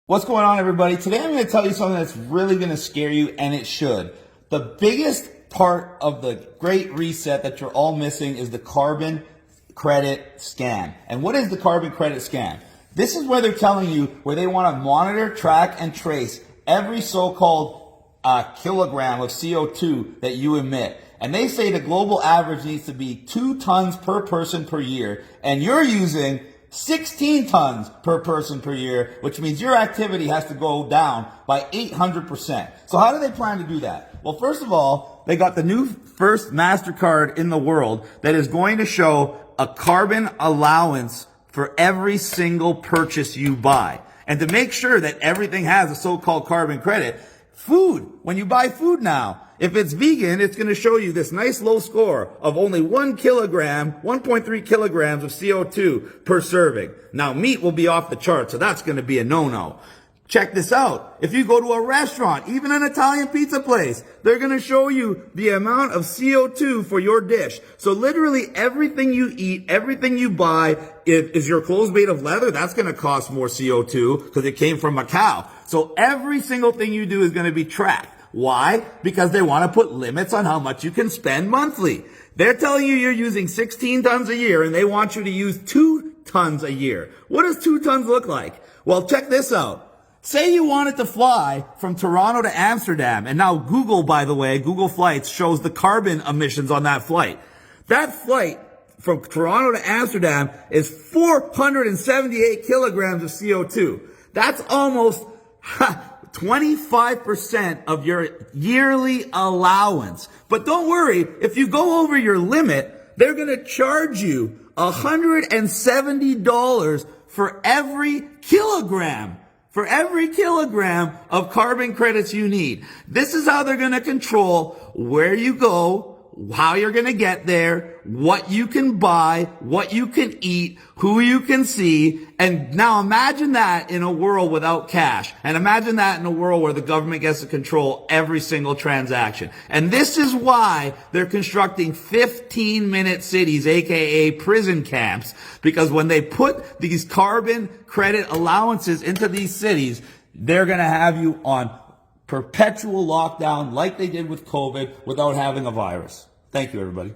What's going on, everybody? Today I'm going to tell you something that's really going to scare you, and it should. The biggest part of the Great Reset that you're all missing is the carbon credit scam. And what is the carbon credit scam? This is where they're telling you where they want to monitor, track, and trace every so-called kilogram of CO2 that you emit. And they say the global average needs to be 2 tons per person per year, and you're using 16 tons per person per year, which means your activity has to go down by 800%. So how do they plan to do that? Well, first of all, they got the new first MasterCard in the world that is going to show a carbon allowance for every single purchase you buy. And to make sure that everything has a so-called carbon credit, food, when you buy food now, if it's vegan, it's going to show you this nice low score of only 1 kilogram, 1.3 kilograms of CO2 per serving. Now, meat will be off the chart, so that's going to be a no-no. Check this out. If you go to a restaurant, even an Italian pizza place, they're going to show you the amount of CO2 for your dish. So literally everything you eat, everything you buy, is your clothes made of leather? That's going to cost more CO2 because it came from a cow. So every single thing you do is going to be tracked. Why? Because they want to put limits on how much you can spend monthly. They're telling you you're using 16 tons a year and they want you to use 2 tons a year. What does 2 tons look like? Well, check this out. Say you wanted to fly from Toronto to Amsterdam, and now Google, by the way, Google Flights shows the carbon emissions on that flight. That flight from Toronto to Amsterdam is 478 kilograms of CO2. That's almost 25% of your yearly allowance. But don't worry, if you go over your limit, they're going to charge you $170 for every kilogram. For every kilogram of carbon credits you need. This is how they're going to control where you go, how you're going to get there, what you can buy, what you can eat, who you can see. And now imagine that in a world without cash. And imagine that in a world where the government gets to control every single transaction. And this is why they're constructing 15-minute cities, aka prison camps, because when they put these carbon credit allowances into these cities, they're going to have you on perpetual lockdown like they did with COVID without having a virus. Thank you, everybody.